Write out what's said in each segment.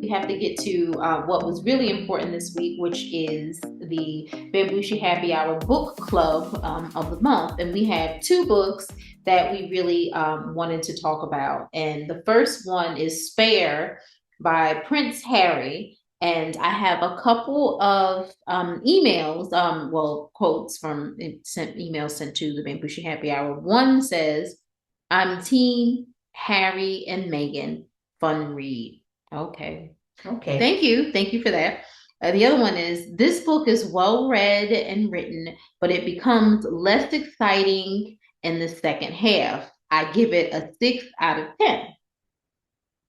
we have to get to what was really important this week, which is the Bamgboshe Happy Hour book club of the month. And we have two books that we really wanted to talk about. And the first one is Spare by Prince Harry. And I have a couple of emails, quotes from emails sent to the Bamgboshe Happy Hour. One says, I'm Team Harry and Meghan. Fun read. Okay. Okay. Thank you. Thank you for that. The other one is, this book is well read and written, but it becomes less exciting in the second half. I give it a 6 out of 10.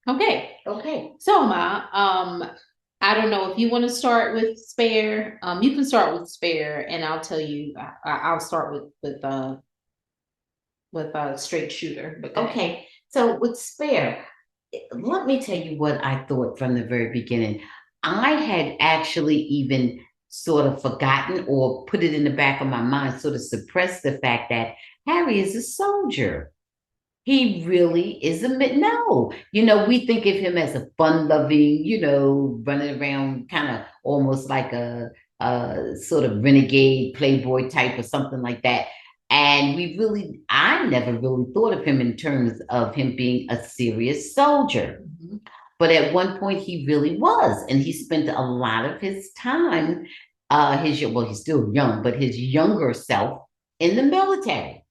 Okay. Okay. So I don't know if you want to start with Spare. You can start with Spare, and I'll tell you. I'll start with a straight shooter. But Okay. So with Spare, let me tell you what I thought from the very beginning. I had actually even sort of forgotten or put it in the back of my mind, sort of suppressed the fact that Harry is a soldier. He really is no. We think of him as a fun-loving, running around kind of almost like a sort of renegade playboy type or something like that. And I never really thought of him in terms of him being a serious soldier. Mhm. But at one point he really was, and he spent a lot of his time, he's still young, but his younger self in the military.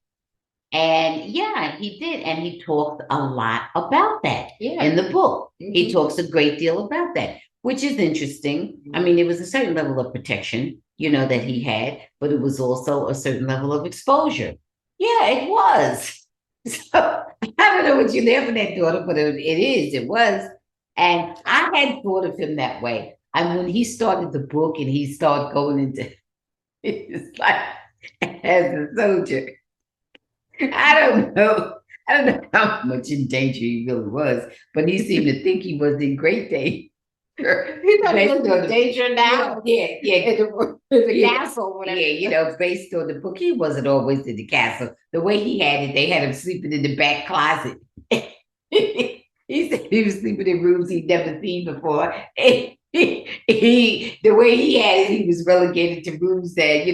And yeah, he did. And he talked a lot about that in the book. He talks a great deal about that, which is interesting. I mean, it was a certain level of protection, that he had, but it was also a certain level of exposure. Yeah, it was. So I don't know what you're laughing at, daughter, but it was. And I had thought of him that way. And when he started the book and he started going into his life as a soldier, I don't know. I don't know how much in danger he really was, but he seemed to think he was in great danger. He's not even in danger now. Yeah. In the castle, whatever. Yeah, based on the book, he wasn't always in the castle. The way he had it, they had him sleeping in the back closet. He said he was sleeping in rooms he'd never seen before. The way he had it, he was relegated to rooms that,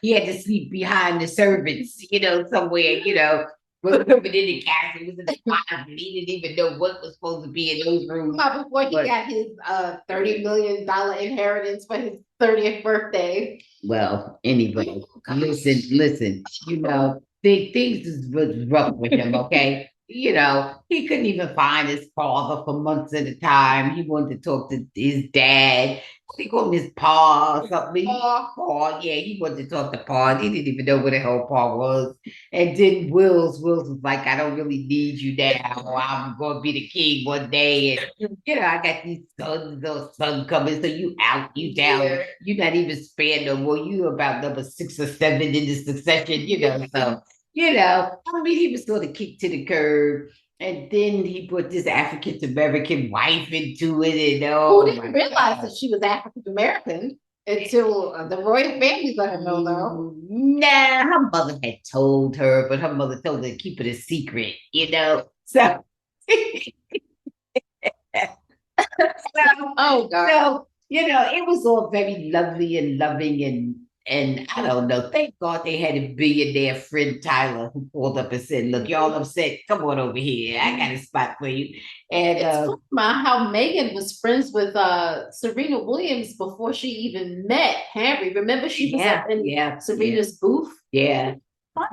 he had to sleep behind the servants, somewhere, was living in the castle. He was in the closet. He didn't even know what was supposed to be in those rooms. Not before he got his $30 million inheritance for his 30th birthday. Well, anyway, listen, things was rough with him, okay? He couldn't even find his father for months at a time. He wanted to talk to his dad. They called him his pa or something. Pa, yeah, he wanted to talk to Pa. He didn't even know where the hell Pa was. And then Wills was like, I don't really need you now. I'm going to be the king one day. And, I got these those sons coming. So you out, you down. Yeah. You're not even spared no more. You about number 6 or 7 in the succession. So, I mean, he was sort of kicked to the curb. And then he put this African American wife into it, and who didn't realize that she was African American until the royal family let her know, though. Nah, her mother had told her, but her mother told her to keep it a secret, So, oh God. So, it was all very lovely and loving and I don't know. Thank God they had a billionaire friend Tyler who called up and said, "Look, y'all upset. Come on over here. I got a spot for you." And it's talking about how Meghan was friends with Serena Williams before she even met Harry. Remember, she was up in Serena's booth. Yeah.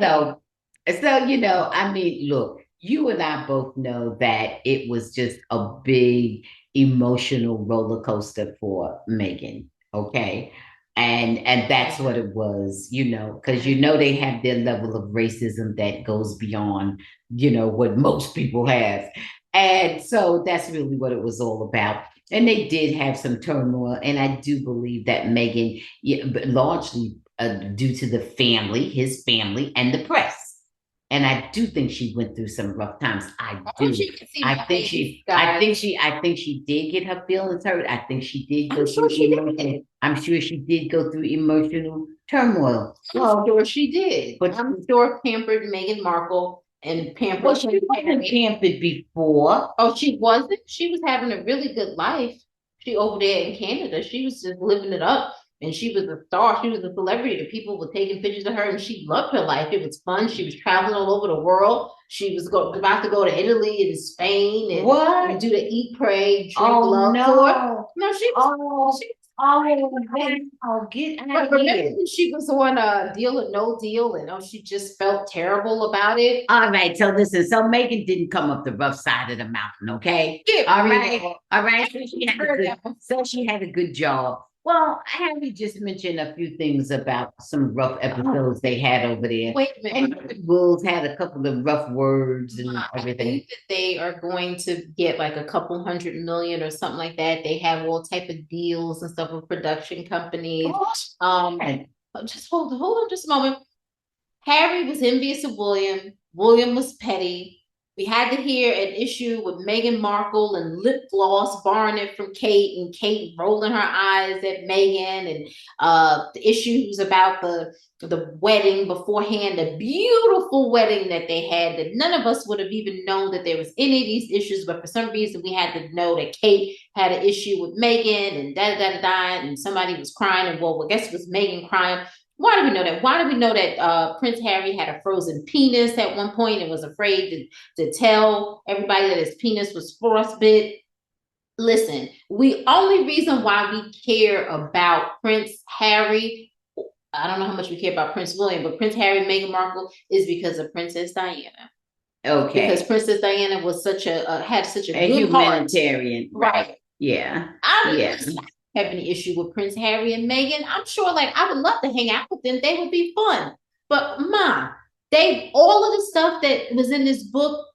So, I mean, look, you and I both know that it was just a big emotional roller coaster for Meghan. Okay. And that's what it was, because they have their level of racism that goes beyond, what most people have. And so that's really what it was all about. And they did have some turmoil. And I do believe that Meghan, but largely due to his family, and the press. And I do think she went through some rough times. I do. I think she did get her feelings hurt. I think she did go through emotional. I'm sure she did go through emotional turmoil. I'm sure she did. But I'm sure pampered Meghan Markle and pampered. Well, she wasn't pampered before. Oh, she wasn't. She was having a really good life. She over there in Canada, she was just living it up. And she was a star. She was a celebrity. The people were taking pictures of her, and she loved her life. It was fun. She was traveling all over the world. She was about to go to Italy and Spain and do the Eat, Pray, Drink, Love tour. No, she was. Get out But of here. remember she was on Deal or No Deal, and she just felt terrible about it. All right, so listen, so Megan didn't come up the rough side of the mountain, okay? Yeah, all right. So she had a good job. Well, Harry just mentioned a few things about some rough episodes they had over there. Wait a minute. And Wolves had a couple of rough words and everything. I think that they are going to get like a couple $100 million or something like that. They have all type of deals and stuff with production companies. Just hold on just a moment. Harry was envious of William. William was petty. We had to hear an issue with Meghan Markle and lip gloss borrowing it from Kate, and Kate rolling her eyes at Meghan, and the issues about the wedding beforehand, the beautiful wedding that they had, that none of us would have even known that there was any of these issues, but for some reason we had to know that Kate had an issue with Meghan, and and somebody was crying, and well, I guess it was Meghan crying. Why do we know that? Why do we know that Prince Harry had a frozen penis at one point and was afraid to tell everybody that his penis was frostbit? Listen, only reason why we care about Prince Harry, I don't know how much we care about Prince William, but Prince Harry, Meghan Markle, is because of Princess Diana. Okay. Because Princess Diana was had such a good humanitarian, heart. Right? Yeah. Have any issue with Prince Harry and Meghan. I'm sure, like, I would love to hang out with them. They would be fun. But Mom, all of the stuff that was in this book,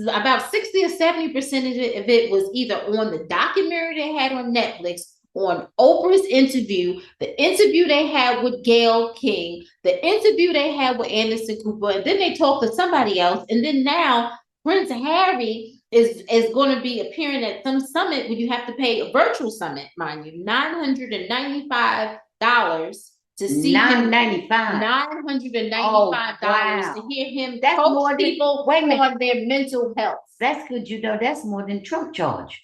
about 60 or 70% of it was either on the documentary they had on Netflix, on Oprah's interview, the interview they had with Gayle King, the interview they had with Anderson Cooper, and then they talked to somebody else, and then now Prince Harry is going to be appearing at some summit where you have to pay a virtual summit, mind you, $995 to see $995. $995 to hear him coach people on their mental health. That's good. That's more than Trump charged.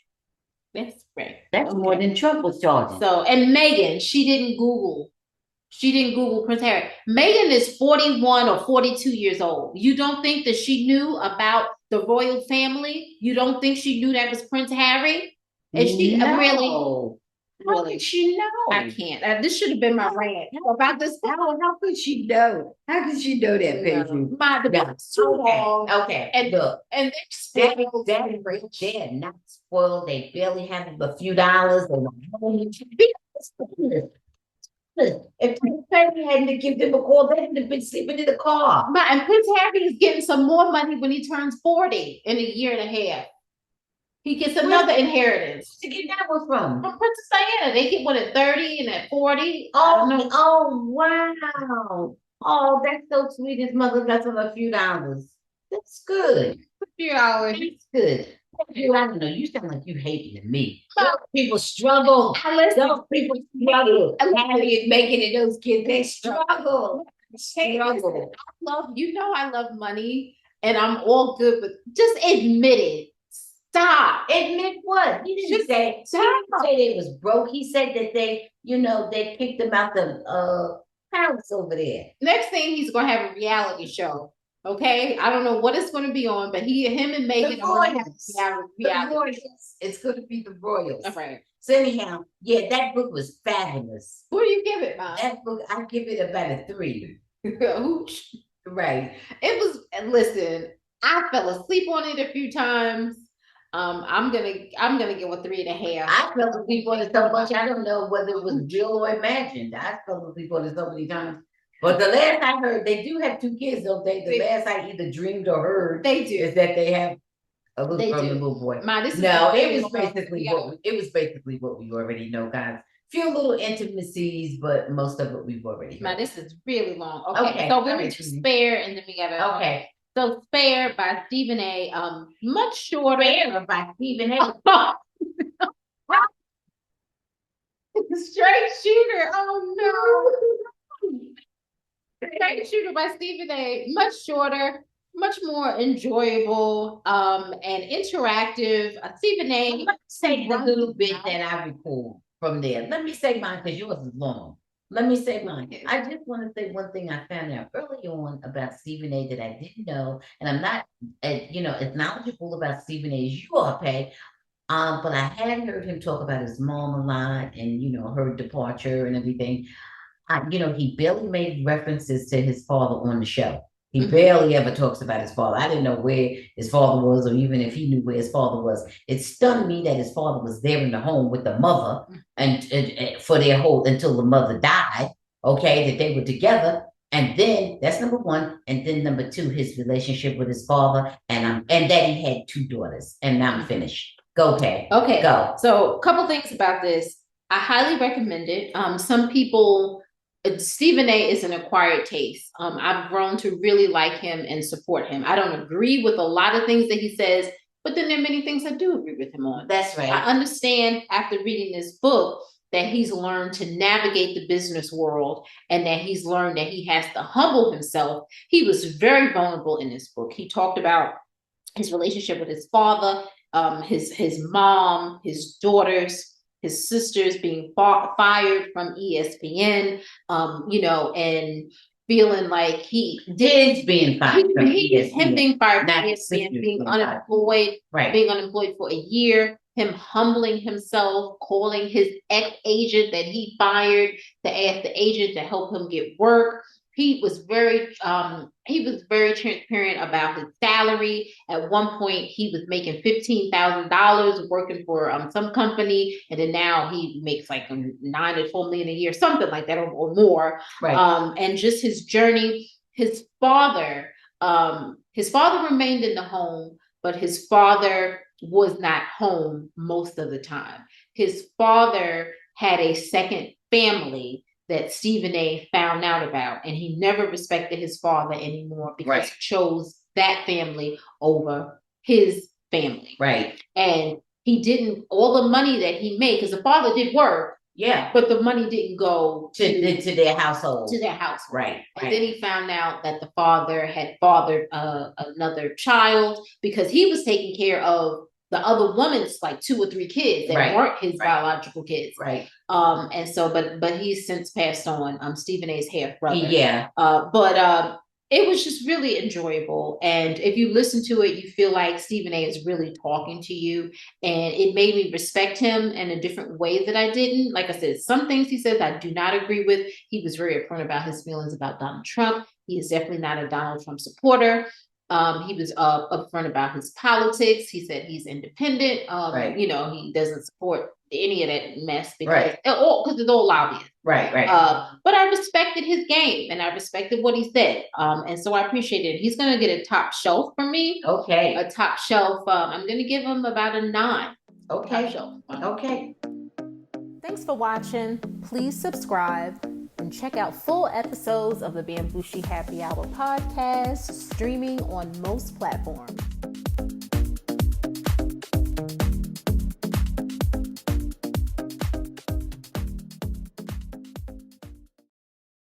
That's right. That's more than Trump was charging. So, and Meghan, she didn't Google Prince Harry. Meghan is 41 or 42 years old. You don't think that she knew about the royal family? You don't think she knew that was Prince Harry? And she really? How could she know? I can't. This should have been my rant about this. How could she know? How could she know that, baby? My device too long. Okay. And look, and they're not spoiled. They barely have a few dollars. If Prince Harry hadn't to give them a call, they would have been sleeping in the car. And Prince Harry is getting some more money when he turns 40 in a year and a half. He gets another inheritance. To get that one from Princess Diana. They get one at 30 and at 40. Oh, wow. Oh, that's so sweet. His mother got him a few dollars. That's good. A few dollars. That's good. I don't know. You sound like you hating me. Those people struggle. Those people struggle. Harry and Meghan and those kids, they struggle. I love money, and I'm all good, but just admit it. Stop. Admit what? He didn't say. He didn't say they was broke. He said that they kicked them out the palace over there. Next thing, he's gonna have a reality show. Okay, I don't know what it's going to be on, but him and Meghan are going to have reality. It's going to be the Royals. All right. So anyhow, yeah, that book was fabulous. What do you give it, Mom? That book, I give it about a 3. Right. It was. Listen, I fell asleep on it a few times. I'm gonna give a 3.5. I fell asleep on it so much. I don't know whether it was real or imagined. I fell asleep on it so many times. But the last I heard, they do have 2 kids, don't they? The last I either dreamed or heard, they do, is that they have a little boy. It was basically what we already know, guys. Few little intimacies, but most of it we've already heard. This is really long. Okay. So we're going to Spare, and then we gotta. Okay. So Spare by Stephen A. Much shorter. Spare by Stephen A. Straight Shooter. Oh no. Straight Shooter by Stephen A. Much shorter, much more enjoyable and interactive. Stephen A. Say the little bit that I recall from there. Let me say mine because yours is long. Let me say mine. I just want to say one thing I found out early on about Stephen A. that I didn't know, and I'm not, as knowledgeable about Stephen A. as you are, Pay. But I had heard him talk about his mom a lot, and her departure and everything. He barely made references to his father on the show. He barely ever talks about his father. I didn't know where his father was, or even if he knew where his father was. It stunned me that his father was there in the home with the mother, and for their whole until the mother died. Okay, that they were together, and then that's number one, and then number two, his relationship with his father, and that he had two daughters. And now I'm finished. Go, Kay. Okay, go. So, a couple things about this. I highly recommend it. Some people. Stephen A. is an acquired taste. I've grown to really like him and support him. I don't agree with a lot of things that he says, but then there are many things I do agree with him on. That's right. I understand after reading this book that he's learned to navigate the business world and that he's learned that he has to humble himself. He was very vulnerable in this book. He talked about his relationship with his father, his mom, his daughters, his sisters being fired from ESPN, and feeling like he did being fired from ESPN. Him being fired from ESPN, being unemployed, right. Being unemployed for a year, him humbling himself, calling his ex-agent that he fired to ask the agent to help him get work. He was very transparent about his salary. At one point, he was making $15,000 working for some company, and then now he makes like $9 to $12 million a year, something like that, or more. Right. And just his journey. His father remained in the home, but his father was not home most of the time. His father had a second family that Stephen A. found out about, and he never respected his father anymore because he chose that family over his family. Right. And he didn't, all the money that he made, because the father did work, yeah, but the money didn't go to their household. To their house. Right. And then he found out that the father had fathered another child because he was taking care of the other woman's like 2 or 3 kids that weren't his biological kids. Right. And so, but he's since passed on. Stephen A.'s half brother. Yeah. But it was just really enjoyable. And if you listen to it, you feel like Stephen A. is really talking to you. And it made me respect him in a different way that I didn't. Like I said, some things he says I do not agree with. He was very upfront about his feelings about Donald Trump. He is definitely not a Donald Trump supporter. He was upfront about his politics. He said he's independent. He doesn't support any of that mess because it's all lobbyists. Right. But I respected his game and I respected what he said. And so I appreciated it. He's going to get a top shelf from me. Okay. A top shelf. I'm going to give him about a 9. Okay. Top shelf. Okay. Thanks for watching. Please subscribe and check out full episodes of the Bamgboshe Happy Hour podcast, streaming on most platforms.